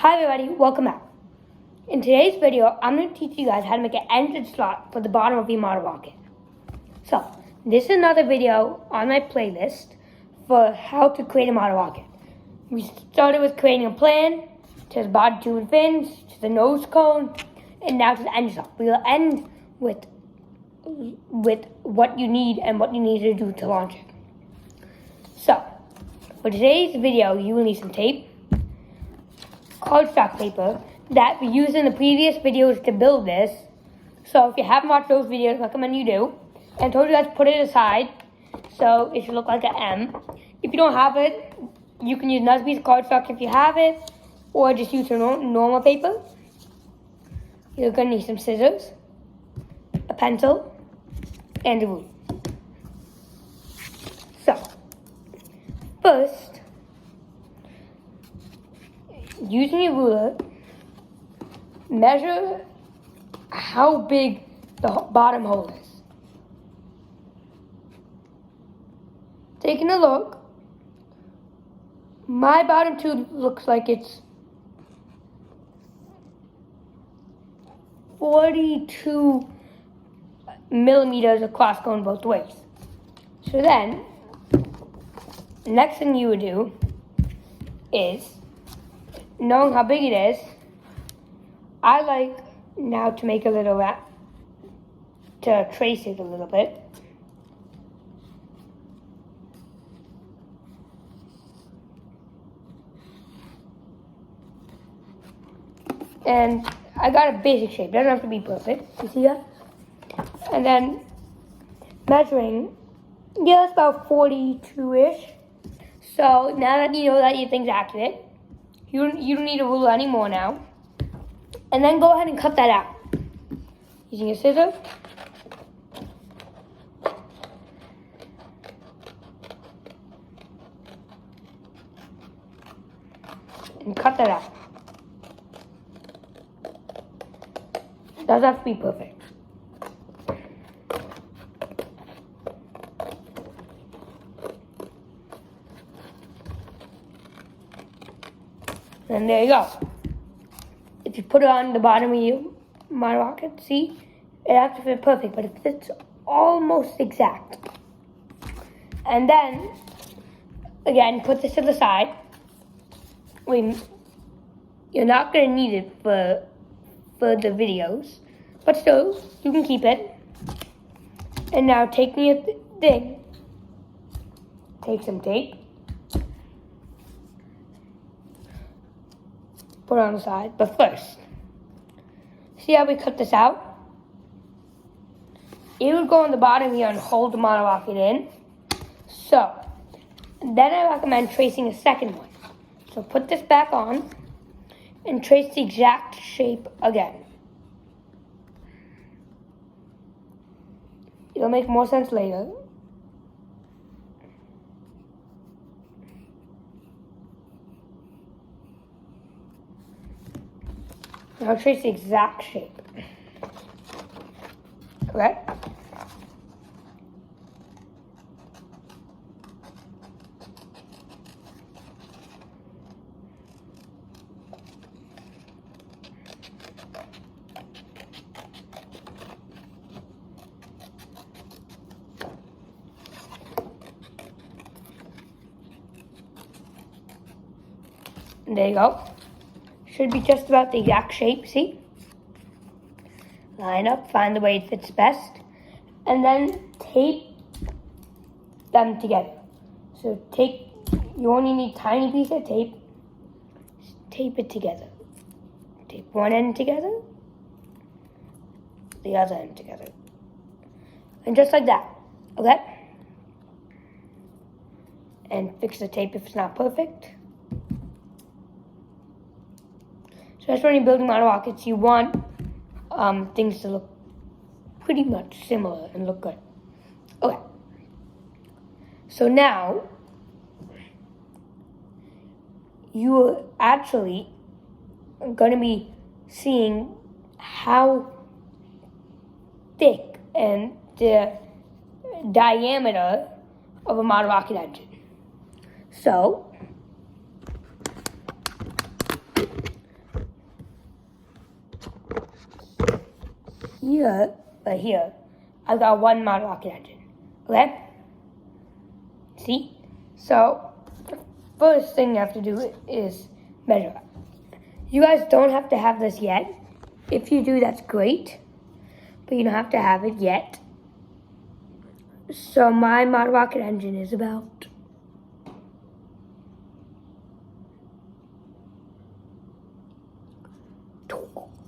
Hi everybody, welcome back. In today's video, I'm going to teach you guys how to make an engine slot for the bottom of your model rocket. So, this is another video on my playlist for how to create a model rocket. We started with creating a plan, to the bottom tube and fins, to the nose cone, and now to the engine slot. We will end with what you need and what you need to do to launch it. So, for today's video, you will need some tape, cardstock paper that we used in the previous videos to build this. So if you haven't watched those videos, I recommend you do. And I told you guys to put it aside so it should look like an M. If you don't have it, you can use another piece of cardstock if you have it, or just use some normal paper. You're going to need some scissors, a pencil, and a ruler. So, first, using a ruler, measure how big the bottom hole is. Taking a look, my bottom tube looks like it's 42 millimeters across going both ways. So then, the next thing you would do is, knowing how big it is, I like now to make a little wrap, to trace it a little bit. And I got a basic shape, doesn't have to be perfect, you see that? And then measuring, yeah, that's about 42-ish. So now that you know that your thing's accurate, you don't need a ruler anymore now. And then go ahead and cut that out. Using a scissor. And cut that out. It doesn't have to be perfect. And there you go. If you put it on the bottom of my rocket, see, it has to fit perfect, but it fits almost exact. And then, again, put this to the side. You're not going to need it for the videos, but still, you can keep it. And now take your thing, take some tape, put it on the side, but first, see how we cut this out? It would go on the bottom here and hold the model rocket in. So, then I recommend tracing a second one. So put this back on and trace the exact shape again. It'll make more sense later. Now trace the exact shape. Correct? And there you go. Should be just about the exact shape, see? Line up, find the way it fits best, and then tape them together. So you only need a tiny piece of tape, tape it together. Tape one end together, the other end together. And just like that, okay? And fix the tape if it's not perfect. So that's when you're building model rockets, you want things to look pretty much similar and look good. Okay. So now, you're actually going to be seeing how thick and the diameter of a model rocket engine. So, here, right here, I've got one model rocket engine. Okay? See? So, the first thing you have to do is measure up. You guys don't have to have this yet. If you do, that's great. But you don't have to have it yet. So my model rocket engine is about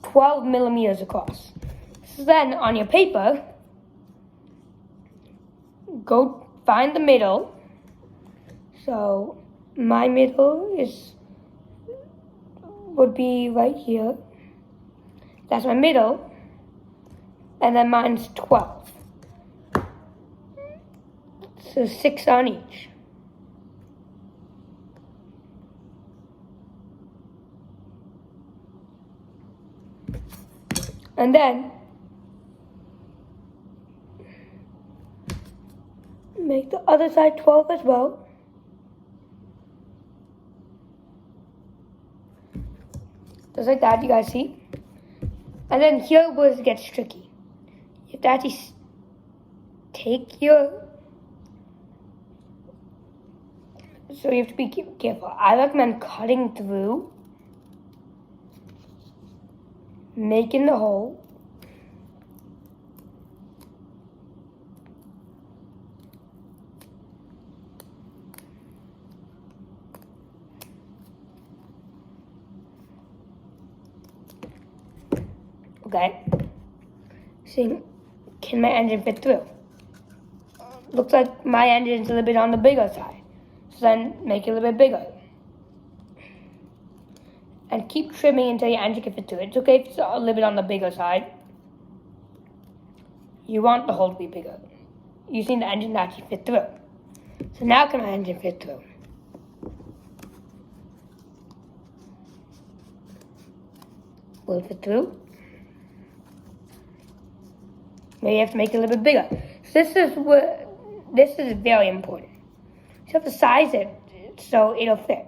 12 millimeters across. So then on your paper, go find the middle. So my middle would be right here. That's my middle. And then mine's 12. So 6 on each. And then make the other side 12 as well. Just like that, you guys see? And then here where it gets tricky. You have to actually take your... So you have to be careful. I recommend cutting through, making the hole, okay, seeing can my engine fit through. Looks like my engine's a little bit on the bigger side, so then make it a little bit bigger. And keep trimming until your engine can fit through it. It's okay if it's a little bit on the bigger side. You want the hole to be bigger. You need the engine to actually fit through. So now can my engine fit through? Will it fit through? Maybe you have to make it a little bit bigger. So this is very important. You have to size it so it'll fit.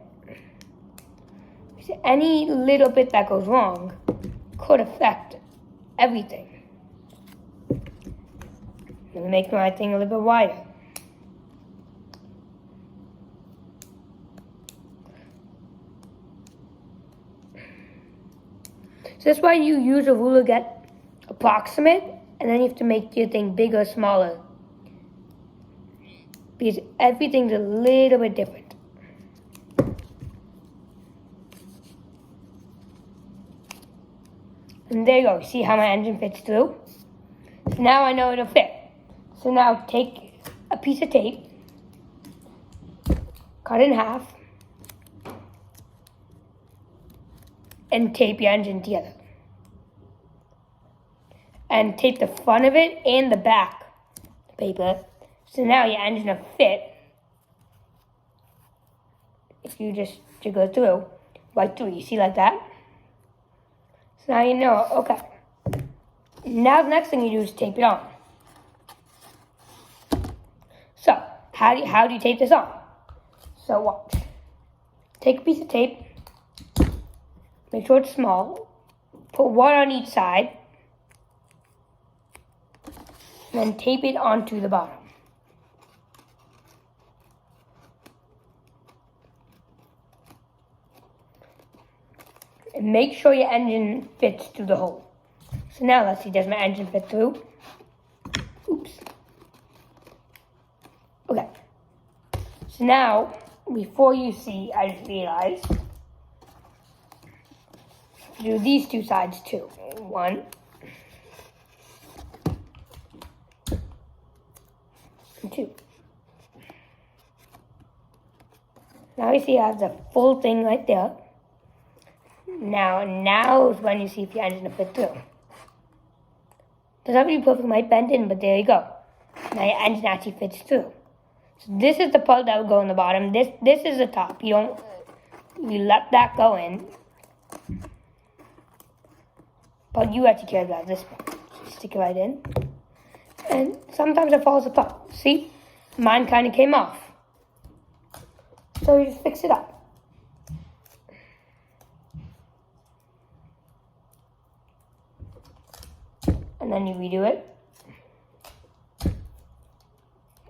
Any little bit that goes wrong could affect everything. Let me make my thing a little bit wider. So that's why you use a ruler to get approximate, and then you have to make your thing bigger, smaller. Because everything's a little bit different. And there you go. See how my engine fits through? So now I know it'll fit. So now take a piece of tape, cut it in half, and tape your engine together. And tape the front of it and the back paper. So now your engine will fit. If you just go through, right through, you see like that? So now you know, okay. Now the next thing you do is tape it on. So, how do you tape this on? So watch. Take a piece of tape, make sure it's small, put one on each side, and then tape it onto the bottom. And make sure your engine fits through the hole. So now let's see, does my engine fit through? Oops. Okay. So now, before you see, I just realized, do these two sides too. One. And two. Now you see I have the full thing right there. Now is when you see if your engine will fit through. Doesn't have to be perfect, might bend in, but there you go. Now your engine actually fits through. So this is the part that will go in the bottom. This is the top. You let that go in. But you actually care about this part. So stick it right in. And sometimes it falls apart. See? Mine kind of came off. So you just fix it up. and then you redo it.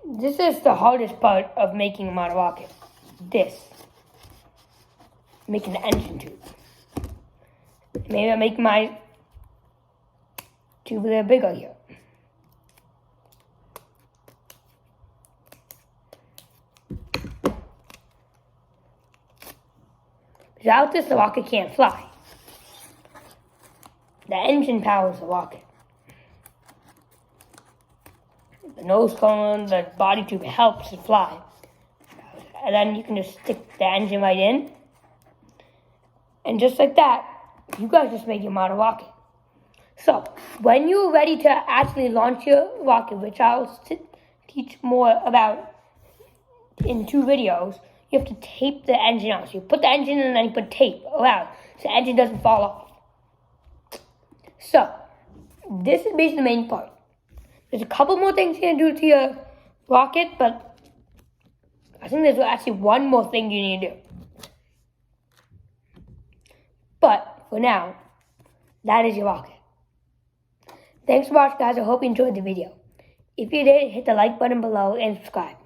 This is the hardest part of making a model rocket. This. Making the engine tube. Maybe I'll make my tube a little bigger here. Without this, the rocket can't fly. The engine powers the rocket. The nose cone, the body tube helps it fly. And then you can just stick the engine right in. And just like that, you guys just made your model rocket. So, when you're ready to actually launch your rocket, which I'll teach more about in 2 videos, you have to tape the engine on. So you put the engine in and then you put tape around so the engine doesn't fall off. So, this is basically the main part. There's a couple more things you're going to do to your rocket, but I think there's actually one more thing you need to do. But, for now, that is your rocket. Thanks for watching, guys. I hope you enjoyed the video. If you did, hit the like button below and subscribe.